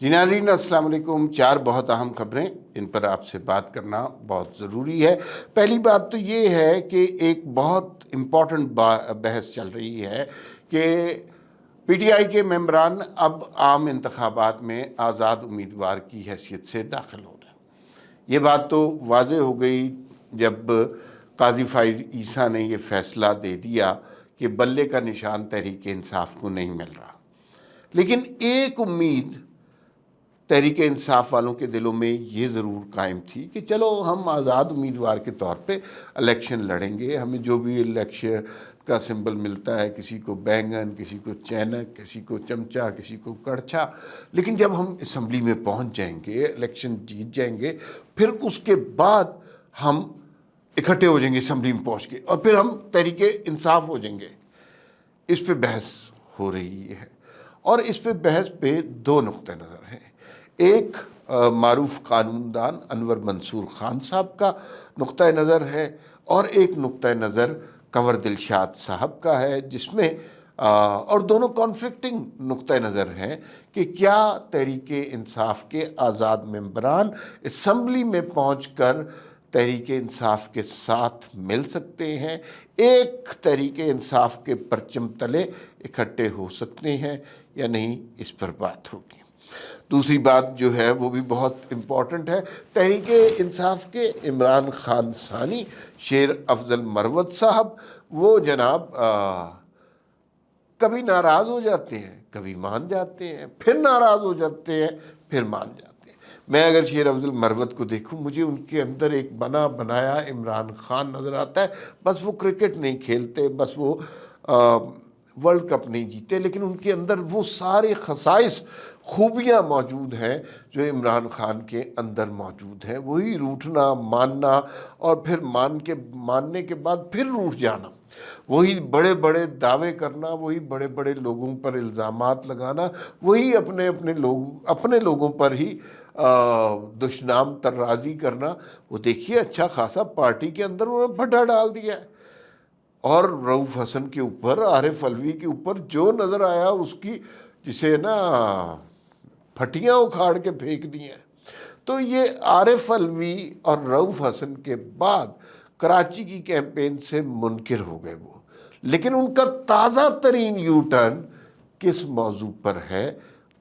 جی ناظرین السلام علیکم۔ چار بہت اہم خبریں ان پر آپ سے بات کرنا بہت ضروری ہے۔ پہلی بات تو یہ ہے کہ ایک بہت امپورٹنٹ بحث چل رہی ہے کہ پی ٹی آئی کے ممبران اب عام انتخابات میں آزاد امیدوار کی حیثیت سے داخل ہو رہے ہیں۔ یہ بات تو واضح ہو گئی جب قاضی فائز عیسیٰ نے یہ فیصلہ دے دیا کہ بلے کا نشان تحریک انصاف کو نہیں مل رہا، لیکن ایک امید تحریک انصاف والوں کے دلوں میں یہ ضرور قائم تھی کہ چلو ہم آزاد امیدوار کے طور پہ الیکشن لڑیں گے، ہمیں جو بھی الیکشن کا سمبل ملتا ہے، کسی کو بینگن، کسی کو چینک، کسی کو چمچہ، کسی کو کڑچھا، لیکن جب ہم اسمبلی میں پہنچ جائیں گے، الیکشن جیت جائیں گے، پھر اس کے بعد ہم اکٹھے ہو جائیں گے اسمبلی میں پہنچ کے، اور پھر ہم تحریک انصاف ہو جائیں گے۔ اس پہ بحث ہو رہی ہے، اور اس پہ بحث پہ دو نقطہ نظر ہیں۔ ایک معروف قانون دان انور منصور خان صاحب کا نقطہ نظر ہے، اور ایک نقطہ نظر کنور دلشاد صاحب کا ہے، جس میں اور دونوں کانفلکٹنگ نقطہ نظر ہیں کہ کیا تحریک انصاف کے آزاد ممبران اسمبلی میں پہنچ کر تحریک انصاف کے ساتھ مل سکتے ہیں، ایک تحریک انصاف کے پرچم تلے اکٹھے ہو سکتے ہیں یا نہیں، اس پر بات ہوگی۔ دوسری بات جو ہے وہ بھی بہت امپورٹنٹ ہے۔ تحریک انصاف کے عمران خان ثانی، شیر افضل مروت صاحب، وہ جناب کبھی ناراض ہو جاتے ہیں، کبھی مان جاتے ہیں، پھر ناراض ہو جاتے ہیں، پھر مان جاتے ہیں۔ میں اگر شیر افضل مروت کو دیکھوں، مجھے ان کے اندر ایک بنا بنایا عمران خان نظر آتا ہے۔ بس وہ کرکٹ نہیں کھیلتے، بس وہ ورلڈ کپ نہیں جیتے، لیکن ان کے اندر وہ سارے خصائص، خوبیاں موجود ہیں جو عمران خان کے اندر موجود ہیں۔ وہی روٹھنا، ماننا، اور پھر ماننے کے بعد پھر روٹھ جانا، وہی بڑے بڑے دعوے کرنا، وہی بڑے بڑے لوگوں پر الزامات لگانا، وہی اپنے لوگوں پر ہی دشنام طرازی کرنا۔ وہ دیکھیے اچھا خاصا پارٹی کے اندر انہوں نے بھٹا ڈال دیا ہے، اور رؤوف حسن کے اوپر، عارف علوی کے اوپر جو نظر آیا اس کی جسے پھٹیاں اکھاڑ کے پھینک دی ہیں۔ تو یہ عارف علوی اور رؤوف حسن کے بعد کراچی کی کیمپین سے منکر ہو گئے وہ، لیکن ان کا تازہ ترین یو ٹرن کس موضوع پر ہے،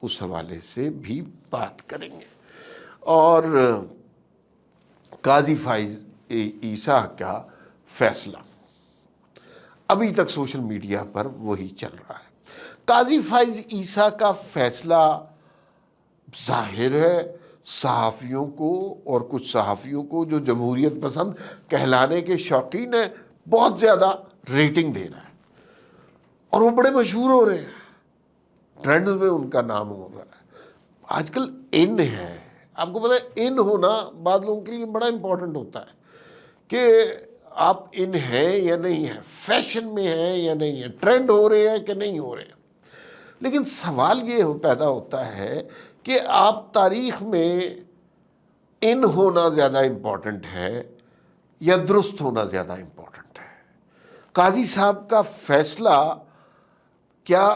اس حوالے سے بھی بات کریں گے۔ اور قاضی فائز عیسیٰ کا فیصلہ ابھی تک سوشل میڈیا پر وہی چل رہا ہے۔ قاضی فائز عیسیٰ کا فیصلہ ظاہر ہے صحافیوں کو، اور کچھ صحافیوں کو جو جمہوریت پسند کہلانے کے شوقین ہیں، بہت زیادہ ریٹنگ دے رہا ہے، اور وہ بڑے مشہور ہو رہے ہیں، ٹرینڈز میں ان کا نام ہو رہا ہے۔ آج کل ان ہے، آپ کو پتہ ہے ان ہونا بعض لوگوں کے لیے بڑا امپورٹنٹ ہوتا ہے کہ آپ ان ہیں یا نہیں ہیں، فیشن میں ہیں یا نہیں ہیں، ٹرینڈ ہو رہے ہیں کہ نہیں ہو رہے ہیں۔ لیکن سوال یہ پیدا ہوتا ہے کہ آپ تاریخ میں ان ہونا زیادہ امپورٹنٹ ہے یا درست ہونا زیادہ امپورٹنٹ ہے؟ قاضی صاحب کا فیصلہ کیا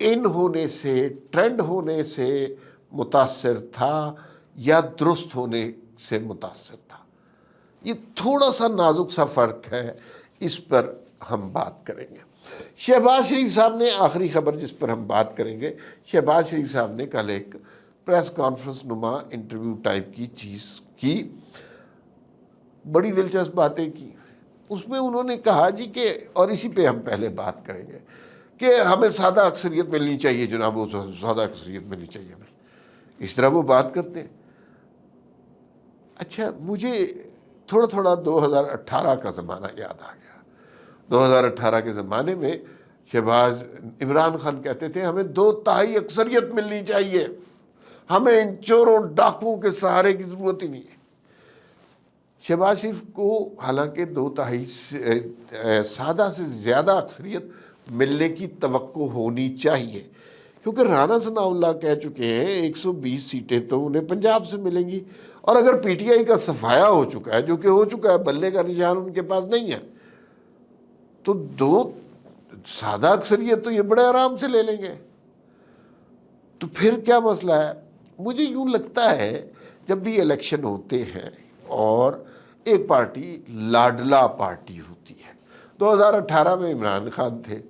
ان ہونے سے، ٹرینڈ ہونے سے متاثر تھا یا درست ہونے سے متاثر تھا؟ یہ تھوڑا سا نازک سا فرق ہے، اس پر ہم بات کریں گے۔ شہباز شریف صاحب نے، آخری خبر جس پر ہم بات کریں گے، شہباز شریف صاحب نے کل ایک پریس کانفرنس نما انٹرویو ٹائپ کی چیز کی، بڑی دلچسپ باتیں کی۔ اس میں انہوں نے کہا جی کہ، اور اسی پہ ہم پہلے بات کریں گے، کہ ہمیں سادہ اکثریت ملنی چاہیے جناب، وہ سادہ اکثریت ملنی چاہیے ہمیں، اس طرح وہ بات کرتے ہیں۔ اچھا، مجھے تھوڑا تھوڑا 2018 کا زمانہ یاد آ گیا۔ 2018 کے زمانے میں شہباز، عمران خان کہتے تھے ہمیں 2/3 اکثریت ملنی چاہیے، ہمیں ان چوروں ڈاکوؤں کے سہارے کی ضرورت ہی نہیں ہے۔ شہباز شریف کو حالانکہ 2/3 سادہ سے زیادہ اکثریت ملنے کی توقع ہونی چاہیے، کیونکہ رانا ثناء اللہ کہہ چکے ہیں 120 سیٹیں تو انہیں پنجاب سے ملیں گی، اور اگر پی ٹی آئی کا صفایا ہو چکا ہے، جو کہ ہو چکا ہے، بلے کا نشان ان کے پاس نہیں ہے، تو 2 سادہ اکثریت تو یہ بڑے آرام سے لے لیں گے۔ تو پھر کیا مسئلہ ہے؟ مجھے یوں لگتا ہے جب بھی الیکشن ہوتے ہیں اور ایک پارٹی لاڈلا پارٹی ہوتی ہے، 2018 میں عمران خان تھے،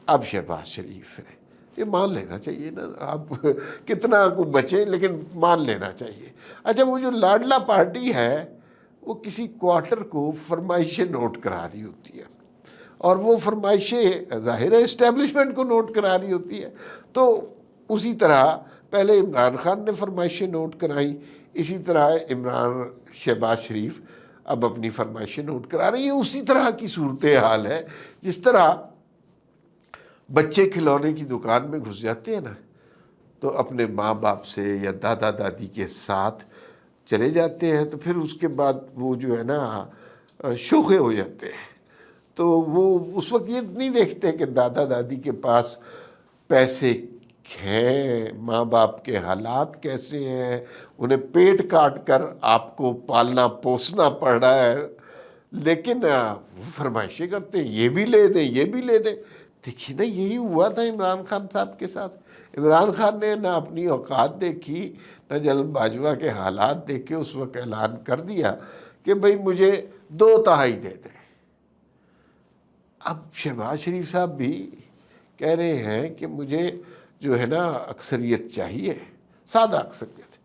اب شہباز شریف ہے، یہ مان لینا چاہیے نا، آپ کتنا کو بچے لیکن مان لینا چاہیے۔ اچھا، وہ جو لاڈلا پارٹی ہے وہ کسی کوارٹر کو فرمائشیں نوٹ کرا رہی ہوتی ہے، اور وہ فرمائشیں ظاہر ہے اسٹیبلشمنٹ کو نوٹ کرا رہی ہوتی ہے، تو اسی طرح پہلے عمران خان نے فرمائشیں نوٹ کرائیں، اسی طرح شہباز شریف اب اپنی فرمائشیں نوٹ کرا رہی ہیں۔ اسی طرح کی صورتحال ہے جس طرح بچے کھلونے کی دکان میں گھس جاتے ہیں نا، تو اپنے ماں باپ سے یا دادا دادی کے ساتھ چلے جاتے ہیں، تو پھر اس کے بعد وہ جو ہے نا شوخے ہو جاتے ہیں، تو وہ اس وقت یہ نہیں دیکھتے کہ دادا دادی کے پاس پیسے ہیں، ماں باپ کے حالات کیسے ہیں، انہیں پیٹ کاٹ کر آپ کو پالنا پوسنا پڑ رہا ہے، لیکن وہ فرمائشیں کرتے ہیں یہ بھی لے دیں یہ بھی لے دیں۔ دیکھیے نا، یہی ہوا تھا عمران خان صاحب کے ساتھ۔ عمران خان نے نہ اپنی اوقات دیکھی، نہ جنرل باجوہ کے حالات دیکھے، اس وقت اعلان کر دیا کہ بھئی مجھے 2/3 دے دیں۔ اب شہباز شریف صاحب بھی کہہ رہے ہیں کہ مجھے جو ہے نا اکثریت چاہیے، سادہ اکثریت۔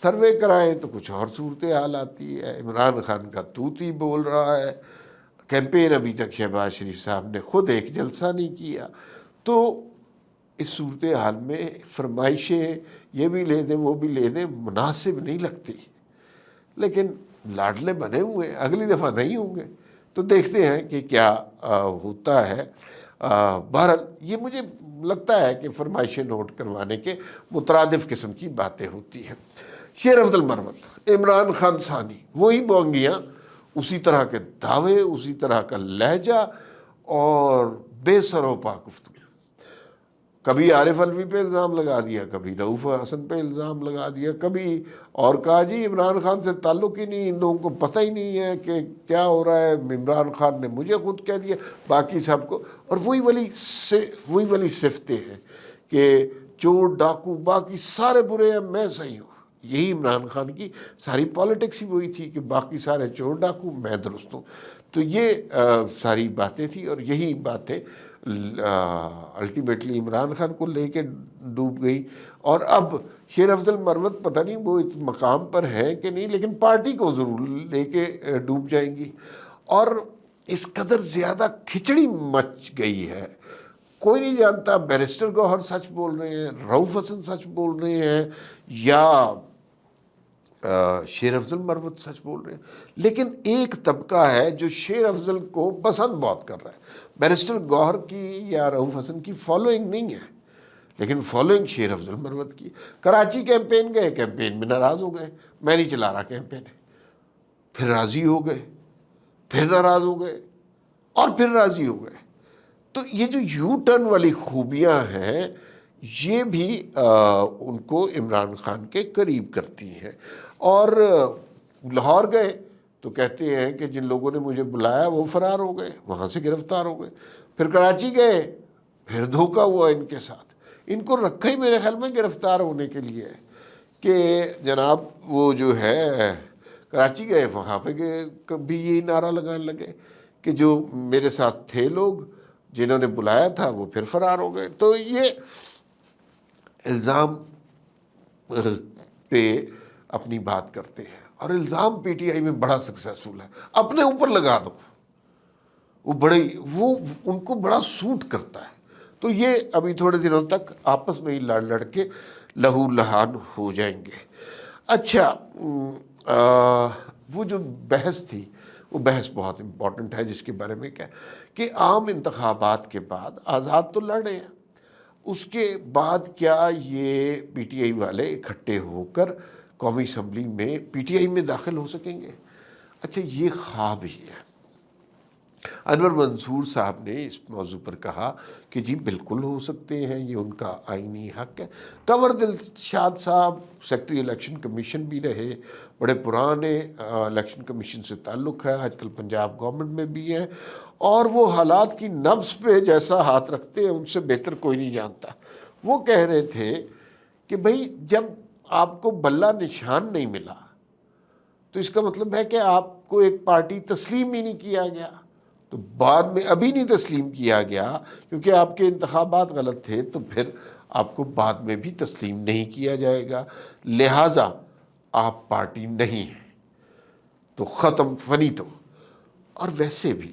سروے کرائیں تو کچھ اور صورتحال آتی ہے، عمران خان کا توتی بول رہا ہے، کیمپین ابھی تک شہباز شریف صاحب نے خود ایک جلسہ نہیں کیا۔ تو اس صورتحال میں فرمائشیں یہ بھی لے دیں وہ بھی لے دیں مناسب نہیں لگتی، لیکن لاڈلے بنے ہوئے ہیں، اگلی دفعہ نہیں ہوں گے تو دیکھتے ہیں کہ کیا ہوتا ہے۔ بہرحال یہ مجھے لگتا ہے کہ فرمائشیں نوٹ کروانے کے مترادف قسم کی باتیں ہوتی ہیں۔ شیر افضل مروت، عمران خان ثانی، وہی بونگیاں، اسی طرح کے دعوے، اسی طرح کا لہجہ اور بے سر و پا گفتگو۔ کبھی عارف الوی پہ الزام لگا دیا، کبھی رؤوف حسن پہ الزام لگا دیا، کبھی اور کہا جی عمران خان سے تعلق ہی نہیں، ان لوگوں کو پتہ ہی نہیں ہے کہ کیا ہو رہا ہے، عمران خان نے مجھے خود کہہ دیا، باقی سب کو۔ اور وہی والی صفتیں ہیں کہ چور ڈاکو باقی سارے برے ہیں، میں صحیح ہوں۔ یہی عمران خان کی ساری پالیٹکس ہی وہی تھی کہ باقی سارے چور ڈاکو، میں درست ہوں۔ تو یہ ساری باتیں تھیں، اور یہی باتیں الٹیمیٹلی عمران خان کو لے کے ڈوب گئی۔ اور اب شیر افضل مروت پتہ نہیں وہ اس مقام پر ہے کہ نہیں، لیکن پارٹی کو ضرور لے کے ڈوب جائیں گی۔ اور اس قدر زیادہ کھچڑی مچ گئی ہے، کوئی نہیں جانتا بیرسٹر گوہر سچ بول رہے ہیں، رؤوف حسن سچ بول رہے ہیں، یا شیر افضل مروت سچ بول رہے ہیں، لیکن ایک طبقہ ہے جو شیر افضل کو پسند بہت کر رہا ہے۔ بیرسٹر گوہر کی یا رؤوف حسن کی فالوئنگ نہیں ہے، لیکن فالوئنگ شیر افضل مروت کی۔ کراچی کیمپین گئے، کیمپین میں ناراض ہو گئے، میں نہیں چلا رہا کیمپین، پھر راضی ہو گئے، پھر ناراض ہو گئے، اور پھر راضی ہو گئے۔ تو یہ جو یو ٹرن والی خوبیاں ہیں، یہ بھی ان کو عمران خان کے قریب کرتی ہیں۔ اور لاہور گئے تو کہتے ہیں کہ جن لوگوں نے مجھے بلایا وہ فرار ہو گئے، وہاں سے گرفتار ہو گئے۔ پھر کراچی گئے، پھر دھوکہ ہوا ان کے ساتھ، ان کو رکھا ہی میرے خیال میں گرفتار ہونے کے لیے ہے کہ جناب وہ جو ہے کراچی گئے، وہاں پہ بھی یہی نعرہ لگانے لگے کہ جو میرے ساتھ تھے لوگ جنہوں نے بلایا تھا وہ پھر فرار ہو گئے۔ تو یہ الزام پہ اپنی بات کرتے ہیں، اور الزام پی ٹی آئی میں بڑا سکسیسفل ہے، اپنے اوپر لگا دو، وہ ان کو بڑا سوٹ کرتا ہے۔ تو یہ ابھی تھوڑے دنوں تک آپس میں ہی لڑ کے لہو لہان ہو جائیں گے۔ اچھا، وہ جو بحث تھی وہ بحث بہت امپورٹنٹ ہے، جس کے بارے میں کیا کہ عام انتخابات کے بعد آزاد تو لڑ رہے ہیں، اس کے بعد کیا یہ پی ٹی آئی والے اکٹھے ہو کر قومی اسمبلی میں پی ٹی آئی میں داخل ہو سکیں گے؟ اچھا، یہ خواب ہی ہے۔ انور منصور صاحب نے اس موضوع پر کہا کہ جی بالکل ہو سکتے ہیں، یہ ان کا آئینی حق ہے۔ کنور دلشاد صاحب سیکرٹری الیکشن کمیشن بھی رہے، بڑے پرانے الیکشن کمیشن سے تعلق ہے، آج کل پنجاب گورنمنٹ میں بھی ہے، اور وہ حالات کی نبض پہ جیسا ہاتھ رکھتے ہیں ان سے بہتر کوئی نہیں جانتا۔ وہ کہہ رہے تھے کہ بھئی جب آپ کو بلہ نشان نہیں ملا تو اس کا مطلب ہے کہ آپ کو ایک پارٹی تسلیم ہی نہیں کیا گیا. تو بعد میں ابھی نہیں تسلیم کیا گیا کیونکہ آپ کے انتخابات غلط تھے، تو پھر آپ کو بعد میں بھی تسلیم نہیں کیا جائے گا. لہٰذا آپ پارٹی نہیں ہیں تو ختم فنیتو. اور ویسے بھی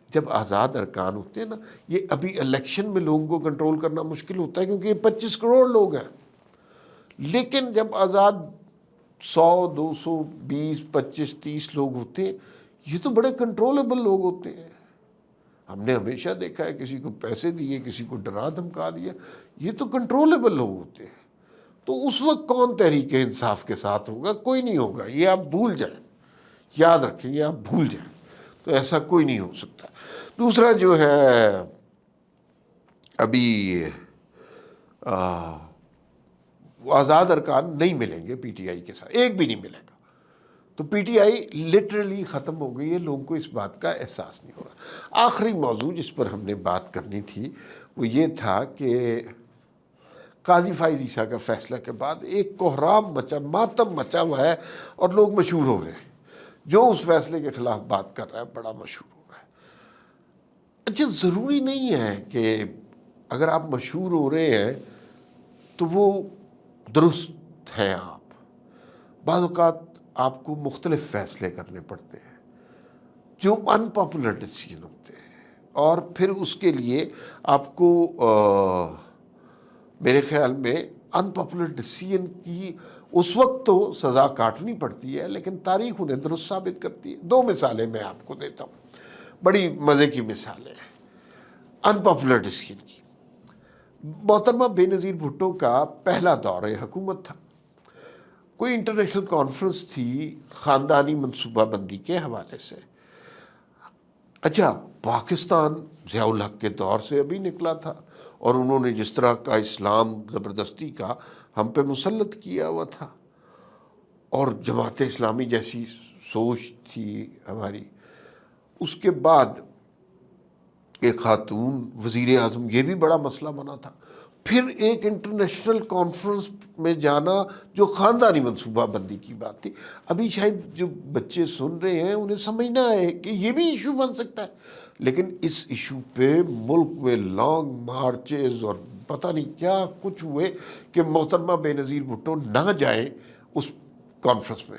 جب آزاد ارکان ہوتے ہیں نا، یہ ابھی الیکشن میں لوگوں کو کنٹرول کرنا مشکل ہوتا ہے کیونکہ یہ 25 کروڑ لوگ ہیں. لیکن جب آزاد 100 200 20 25 30 لوگ ہوتے ہیں، یہ تو بڑے کنٹرولبل لوگ ہوتے ہیں. ہم نے ہمیشہ دیکھا ہے کسی کو پیسے دیے، کسی کو ڈرا دھمکا دیا، یہ تو کنٹرولبل لوگ ہوتے ہیں. تو اس وقت کون تحریک انصاف کے ساتھ ہوگا؟ کوئی نہیں ہوگا. یہ آپ بھول جائیں، یاد رکھیں، یہ آپ بھول جائیں. تو ایسا کوئی نہیں ہو سکتا. دوسرا جو ہے، ابھی آزاد ارکان نہیں ملیں گے پی ٹی آئی کے ساتھ، ایک بھی نہیں ملے گا. تو پی ٹی آئی لٹرلی ختم ہو گئی ہے، لوگوں کو اس بات کا احساس نہیں ہو رہا. آخری موضوع جس پر ہم نے بات کرنی تھی وہ یہ تھا کہ قاضی فائز عیسیٰ کا فیصلہ کے بعد ایک کوہرام مچا، ماتم مچا ہوا ہے اور لوگ مشہور ہو گئے ہیں. جو اس فیصلے کے خلاف بات کر رہا ہے بڑا مشہور ہو رہا ہے. اچھا، ضروری نہیں ہے کہ اگر آپ مشہور ہو رہے ہیں تو وہ درست ہیں. آپ بعض اوقات آپ کو مختلف فیصلے کرنے پڑتے ہیں جو ان پاپولر ڈیسیژن ہوتے ہیں، اور پھر اس کے لیے آپ کو میرے خیال میں ان پاپولر ڈیسیژن کی اس وقت تو سزا کاٹنی پڑتی ہے، لیکن تاریخ انہیں درست ثابت کرتی ہے. 2 مثالیں میں آپ کو دیتا ہوں، بڑی مزے کی مثالیں ہیں ان پاپولر ڈیسیژن کی. محترمہ بے نظیر بھٹو کا پہلا دور حکومت تھا. کوئی انٹرنیشنل کانفرنس تھی خاندانی منصوبہ بندی کے حوالے سے. اچھا، پاکستان ضیاء الحق کے دور سے ابھی نکلا تھا اور انہوں نے جس طرح کا اسلام زبردستی کا ہم پہ مسلط کیا ہوا تھا، اور جماعت اسلامی جیسی سوچ تھی ہماری. اس کے بعد ایک خاتون وزیر اعظم، یہ بھی بڑا مسئلہ بنا تھا. پھر ایک انٹرنیشنل کانفرنس میں جانا جو خاندانی منصوبہ بندی کی بات تھی. ابھی شاید جو بچے سن رہے ہیں انہیں سمجھنا ہے کہ یہ بھی ایشو بن سکتا ہے، لیکن اس ایشو پہ ملک میں لانگ مارچز اور پتہ نہیں کیا کچھ ہوئے کہ محترمہ بے نظیر بھٹو نہ جائیں اس کانفرنس میں.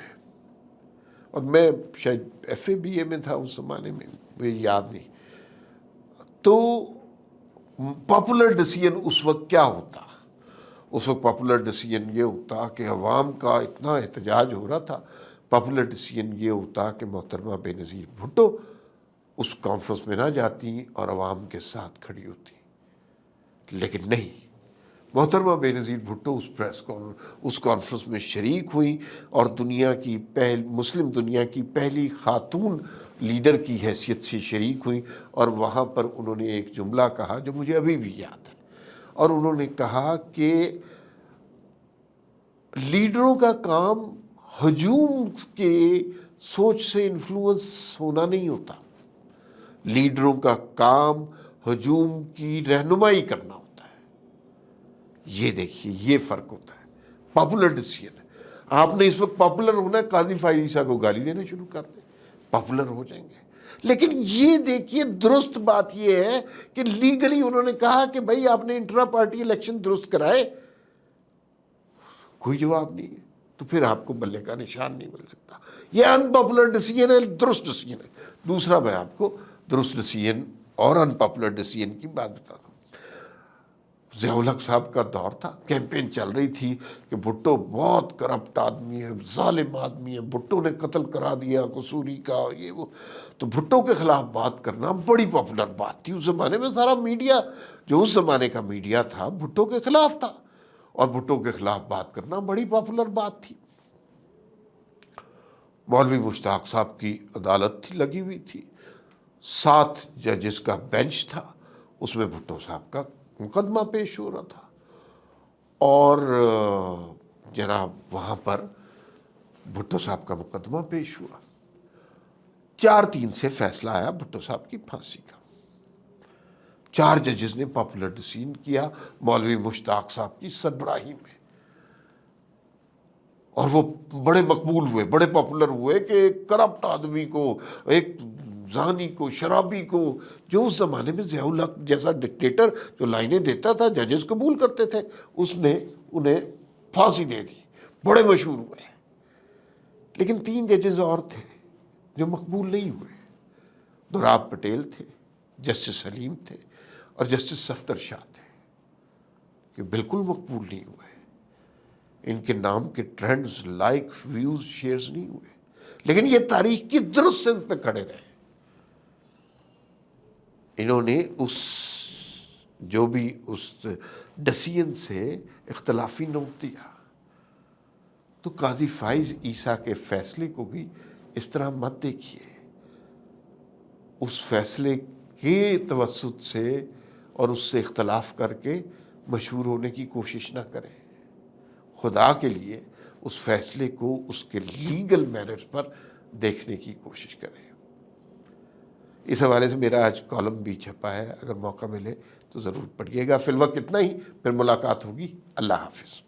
اور میں شاید ایف اے بی اے میں تھا اس زمانے میں، مجھے یاد نہیں. تو پاپولر ڈیسیژن اس وقت کیا ہوتا؟ اس وقت پاپولر ڈیسیژن یہ ہوتا کہ عوام کا اتنا احتجاج ہو رہا تھا. پاپولر ڈیسیژن یہ ہوتا کہ محترمہ بے نظیر بھٹو اس کانفرنس میں نہ جاتی اور عوام کے ساتھ کھڑی ہوتی. لیکن نہیں، محترمہ بے نظیر بھٹو اس کانفرنس میں شریک ہوئی اور دنیا کی مسلم دنیا کی پہلی خاتون لیڈر کی حیثیت سے شریک ہوئی. اور وہاں پر انہوں نے ایک جملہ کہا جو مجھے ابھی بھی یاد ہے، اور انہوں نے کہا کہ لیڈروں کا کام ہجوم کے سوچ سے انفلوئنس ہونا نہیں ہوتا، لیڈروں کا کام ہجوم کی رہنمائی کرنا ہوتا ہے. یہ دیکھیے، یہ فرق ہوتا ہے. پاپولر ڈیسیژن ہے. آپ نے اس وقت پاپولر ہونا ہے، قاضی فائز عیسیٰ کو گالی دینا شروع کر دیں، پاپولر ہو جائیں گے. لیکن یہ دیکھیے، درست بات یہ ہے کہ لیگلی انہوں نے کہا کہ بھائی آپ نے انٹرا پارٹی الیکشن درست کرائے، کوئی جواب نہیں ہے، تو پھر آپ کو بلے کا نشان نہیں مل سکتا. یہ ان پاپولر ڈیسیژن ہے، درست ڈیسیژن ہے. دوسرا میں آپ کو درست ڈیسیژن اور ان پاپولر ڈیسیژن کی بات بتاتا ہوں. ضیاء الحق صاحب کا دور تھا، کیمپین چل رہی تھی کہ بھٹو بہت کرپٹ آدمی ہے، ظالم آدمی ہے، بھٹو نے قتل کرا دیا قصوری کا، یہ وہ. تو بھٹو کے خلاف بات کرنا بڑی پاپولر بات تھی. اس زمانے میں سارا میڈیا، جو اس زمانے کا میڈیا تھا، بھٹو کے خلاف تھا، اور بھٹو کے خلاف بات کرنا بڑی پاپولر بات تھی. مولوی مشتاق صاحب کی عدالت تھی لگی ہوئی تھی، 7 ججز کا بینچ تھا، اس میں بھٹو صاحب کا مقدمہ پیش ہو رہا تھا. اور جناب وہاں پر بھٹو صاحب کا مقدمہ پیش ہوا، 4-3 سے فیصلہ آیا بھٹو صاحب کی پھانسی کا. 4 ججز نے پاپولر ڈیسیژن کیا مولوی مشتاق صاحب کی سربراہی میں. اور وہ بڑے مقبول ہوئے، بڑے پاپولر ہوئے کہ ایک کرپٹ آدمی کو، ایک زانی کو، شرابی کو، جو اس زمانے میں ضیاء الحق جیسا ڈکٹیٹر جو لائنیں دیتا تھا ججز قبول کرتے تھے، اس نے انہیں پھانسی دے دی، بڑے مشہور ہوئے۔ لیکن 3 ججز اور تھے جو مقبول نہیں ہوئے۔ دوراب پٹیل تھے، جسٹس سلیم تھے، اور جسٹس صفدر شاہ تھے، کہ بالکل مقبول نہیں ہوئے۔ ان کے نام کے ٹرینڈز، لائک، ویوز، شیئرز نہیں ہوئے، لیکن یہ تاریخ کی درست سمت پہ کھڑے رہے۔ انہوں نے جو بھی اس ڈسیزن سے اختلافی نوٹ دیا، تو قاضی فائز عیسیٰ کے فیصلے کو بھی اس طرح مت دیکھیے، اس فیصلے کے توسط سے اور اس سے اختلاف کر کے مشہور ہونے کی کوشش نہ کریں۔ خدا کے لیے اس فیصلے کو اس کے لیگل میرٹس پر دیکھنے کی کوشش کریں۔ اس حوالے سے میرا آج کالم بھی چھپا ہے، اگر موقع ملے تو ضرور پڑھیے گا۔ فی الوقت اتنا ہی، پھر ملاقات ہوگی۔ اللہ حافظ۔